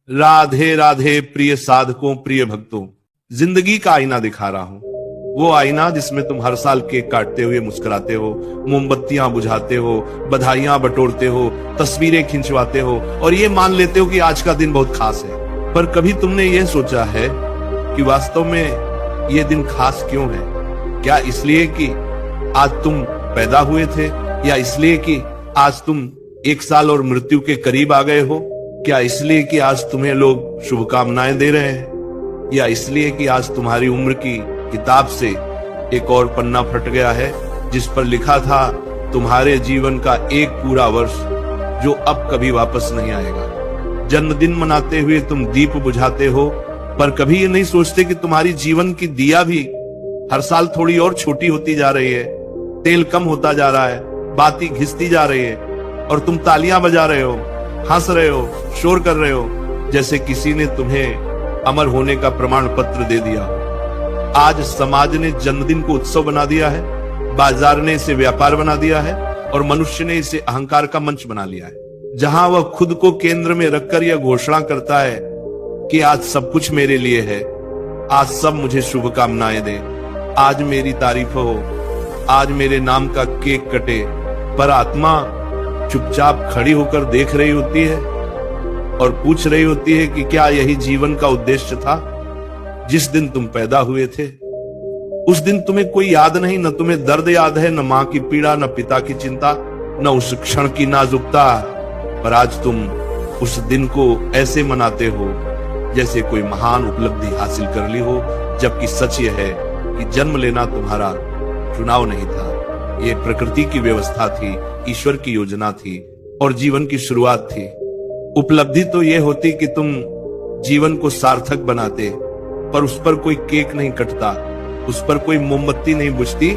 राधे राधे प्रिय साधकों, प्रिय भक्तों। जिंदगी का आईना दिखा रहा हूं, वो आईना जिसमें तुम हर साल केक काटते हुए मुस्कुराते हो, मोमबत्तियां बुझाते हो, बधाइयां बटोरते हो, तस्वीरें खिंचवाते हो और ये मान लेते हो कि आज का दिन बहुत खास है। पर कभी तुमने ये सोचा है कि वास्तव में ये दिन खास क्यों है? क्या इसलिए कि आज तुम पैदा हुए थे, या इसलिए कि आज तुम 1 साल और मृत्यु के करीब आ गए हो? क्या इसलिए कि आज तुम्हें लोग शुभकामनाएं दे रहे हैं, या इसलिए कि आज तुम्हारी उम्र की किताब से एक और पन्ना फट गया है जिस पर लिखा था तुम्हारे जीवन का एक पूरा वर्ष जो अब कभी वापस नहीं आएगा? जन्मदिन मनाते हुए तुम दीप बुझाते हो, पर कभी ये नहीं सोचते कि तुम्हारी जीवन की दिया भी हर साल थोड़ी और छोटी होती जा रही है, तेल कम होता जा रहा है, बाती घिसती जा रही है और तुम तालियां बजा रहे हो, हंस रहे हो, शोर कर रहे हो, जैसे किसी ने तुम्हें अमर होने का प्रमाण पत्र दे दिया। आज समाज ने जन्मदिन को उत्सव बना दिया है, बाजार ने इसे व्यापार बना दिया है और मनुष्य ने इसे अहंकार का मंच बना लिया है, जहां वह खुद को केंद्र में रखकर यह घोषणा करता है कि आज सब कुछ मेरे लिए है, आज सब मुझे शुभकामनाएं दे, आज मेरी तारीफ हो, आज मेरे नाम का केक कटे। पर आत्मा चुपचाप खड़ी होकर देख रही होती है और पूछ रही होती है कि क्या यही जीवन का उद्देश्य था? जिस दिन तुम पैदा हुए थे उस दिन तुम्हें कोई याद नहीं, न तुम्हें दर्द याद है, न मां की पीड़ा, न पिता की चिंता, न उस क्षण की नाजुकता। पर आज तुम उस दिन को ऐसे मनाते हो जैसे कोई महान उपलब्धि हासिल कर ली हो, जबकि सच यह है कि जन्म लेना तुम्हारा चुनाव नहीं था, ये प्रकृति की व्यवस्था थी, ईश्वर की योजना थी और जीवन की शुरुआत थी। उपलब्धि तो यह होती कि तुम जीवन को सार्थक बनाते, पर उस पर कोई केक नहीं कटता, उस पर कोई मोमबत्ती नहीं बुझती,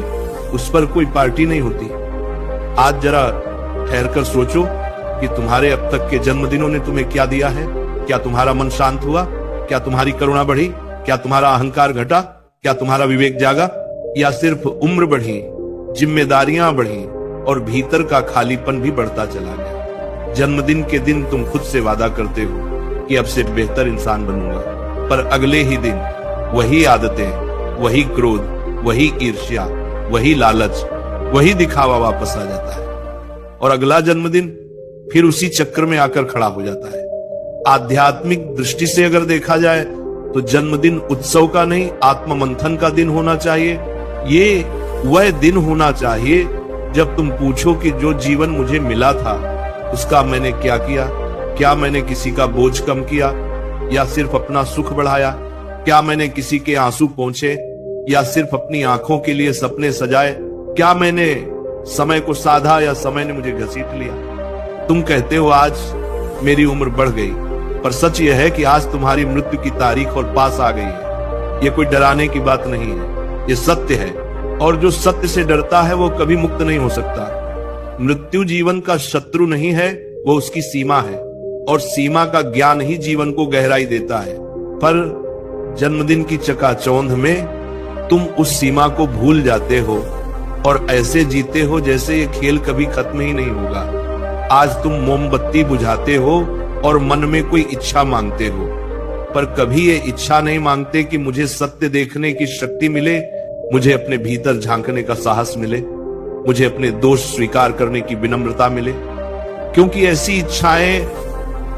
उस पर कोई पार्टी नहीं होती। आज जरा ठहरकर सोचो कि तुम्हारे अब तक के जन्मदिनों ने तुम्हें क्या दिया है? क्या तुम्हारा मन शांत हुआ? क्या तुम्हारी करुणा बढ़ी? क्या तुम्हारा अहंकार घटा? क्या तुम्हारा विवेक जागा? या सिर्फ उम्र बढ़ी, जिम्मेदारियां बढ़ी और भीतर का खालीपन भी बढ़ता चला गया? जन्मदिन के दिन तुम खुद से वादा करते हो कि अब से बेहतर इंसान बनूंगा, पर अगले ही दिन वही आदतें, वही क्रोध, वही ईर्ष्या, वही लालच, वही दिखावा वापस आ जाता है और अगला जन्मदिन फिर उसी चक्र में आकर खड़ा हो जाता है। आध्यात्मिक दृष्टि से अगर देखा जाए तो जन्मदिन उत्सव का नहीं, आत्ममंथन का दिन होना चाहिए। ये वह दिन होना चाहिए जब तुम पूछो कि जो जीवन मुझे मिला था उसका मैंने क्या किया? क्या मैंने किसी का बोझ कम किया या सिर्फ अपना सुख बढ़ाया? क्या मैंने किसी के आंसू पोंछे या सिर्फ अपनी आंखों के लिए सपने सजाए? क्या मैंने समय को साधा या समय ने मुझे घसीट लिया? तुम कहते हो आज मेरी उम्र बढ़ गई, पर सच यह है कि आज तुम्हारी मृत्यु की तारीख और पास आ गई है। ये कोई डराने की बात नहीं है, ये सत्य है और जो सत्य से डरता है वो कभी मुक्त नहीं हो सकता। मृत्यु जीवन का शत्रु नहीं है, वो उसकी सीमा है और सीमा का ज्ञान ही जीवन को गहराई देता है। पर जन्मदिन की चकाचौंध में तुम उस सीमा को भूल जाते हो और ऐसे जीते हो जैसे ये खेल कभी खत्म ही नहीं होगा। आज तुम मोमबत्ती बुझाते हो और मन में कोई इच्छा मांगते हो, पर कभी ये इच्छा नहीं मांगते कि मुझे सत्य देखने की शक्ति मिले, मुझे अपने भीतर झांकने का साहस मिले, मुझे अपने दोष स्वीकार करने की विनम्रता मिले। क्योंकि ऐसी इच्छाएं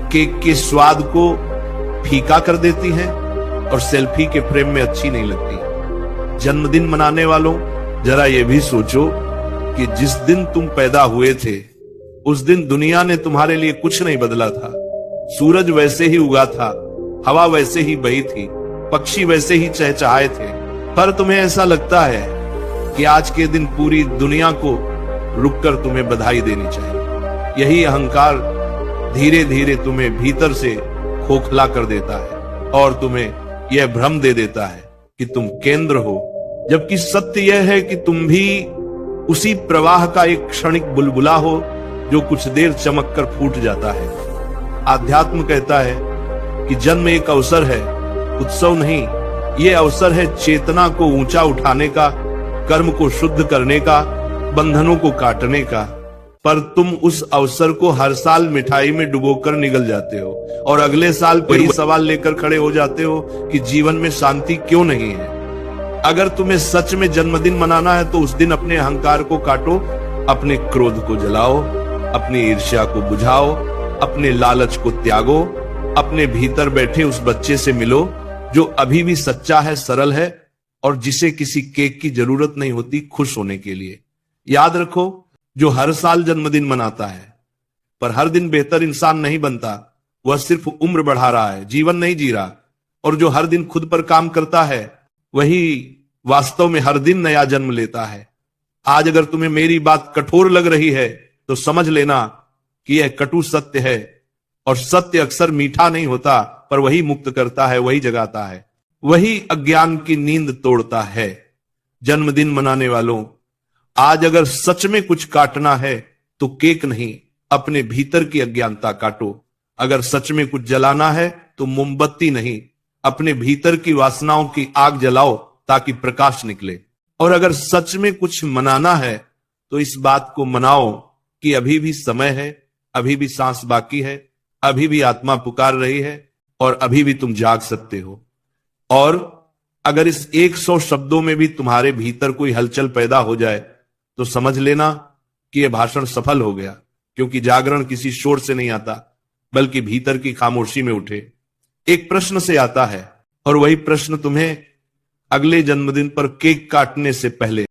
केक के स्वाद को फीका कर देती हैं और सेल्फी के फ्रेम में अच्छी नहीं लगती। जन्मदिन मनाने वालों, जरा ये भी सोचो कि जिस दिन तुम पैदा हुए थे उस दिन दुनिया ने तुम्हारे लिए कुछ नहीं बदला था। सूरज वैसे ही उगा था, हवा वैसे ही बही थी, पक्षी वैसे ही चहचहाए थे, पर तुम्हें ऐसा लगता है कि आज के दिन पूरी दुनिया को रुककर तुम्हें बधाई देनी चाहिए। यही अहंकार धीरे धीरे तुम्हें भीतर से खोखला कर देता है और तुम्हें यह भ्रम दे देता है कि तुम केंद्र हो, जबकि सत्य यह है कि तुम भी उसी प्रवाह का एक क्षणिक बुलबुला हो जो कुछ देर चमक कर फूट जाता है। आध्यात्म कहता है कि जन्म एक अवसर है, उत्सव नहीं। ये अवसर है चेतना को ऊंचा उठाने का, कर्म को शुद्ध करने का, बंधनों को काटने का। पर तुम उस अवसर को हर साल मिठाई में डुबोकर निगल जाते हो और अगले साल वही सवाल लेकर खड़े हो जाते हो कि जीवन में शांति क्यों नहीं है। अगर तुम्हें सच में जन्मदिन मनाना है तो उस दिन अपने अहंकार को काटो, अपने क्रोध को जलाओ, अपनी ईर्ष्या को बुझाओ, अपने लालच को त्यागो, अपने भीतर बैठे उस बच्चे से मिलो जो अभी भी सच्चा है, सरल है और जिसे किसी केक की जरूरत नहीं होती खुश होने के लिए। याद रखो, जो हर साल जन्मदिन मनाता है पर हर दिन बेहतर इंसान नहीं बनता, वह सिर्फ उम्र बढ़ा रहा है, जीवन नहीं जी रहा। और जो हर दिन खुद पर काम करता है वही वास्तव में हर दिन नया जन्म लेता है। आज अगर तुम्हें मेरी बात कठोर लग रही है तो समझ लेना कि यह कटु सत्य है और सत्य अक्सर मीठा नहीं होता, पर वही मुक्त करता है, वही जगाता है, वही अज्ञान की नींद तोड़ता है। जन्मदिन मनाने वालों, आज अगर सच में कुछ काटना है तो केक नहीं, अपने भीतर की अज्ञानता काटो। अगर सच में कुछ जलाना है तो मोमबत्ती नहीं, अपने भीतर की वासनाओं की आग जलाओ ताकि प्रकाश निकले। और अगर सच में कुछ मनाना है तो इस बात को मनाओ कि अभी भी समय है, अभी भी सांस बाकी है, अभी भी आत्मा पुकार रही है और अभी भी तुम जाग सकते हो। और अगर इस 100 शब्दों में भी तुम्हारे भीतर कोई हलचल पैदा हो जाए तो समझ लेना कि यह भाषण सफल हो गया, क्योंकि जागरण किसी शोर से नहीं आता बल्कि भीतर की खामोशी में उठे एक प्रश्न से आता है। और वही प्रश्न तुम्हें अगले जन्मदिन पर केक काटने से पहले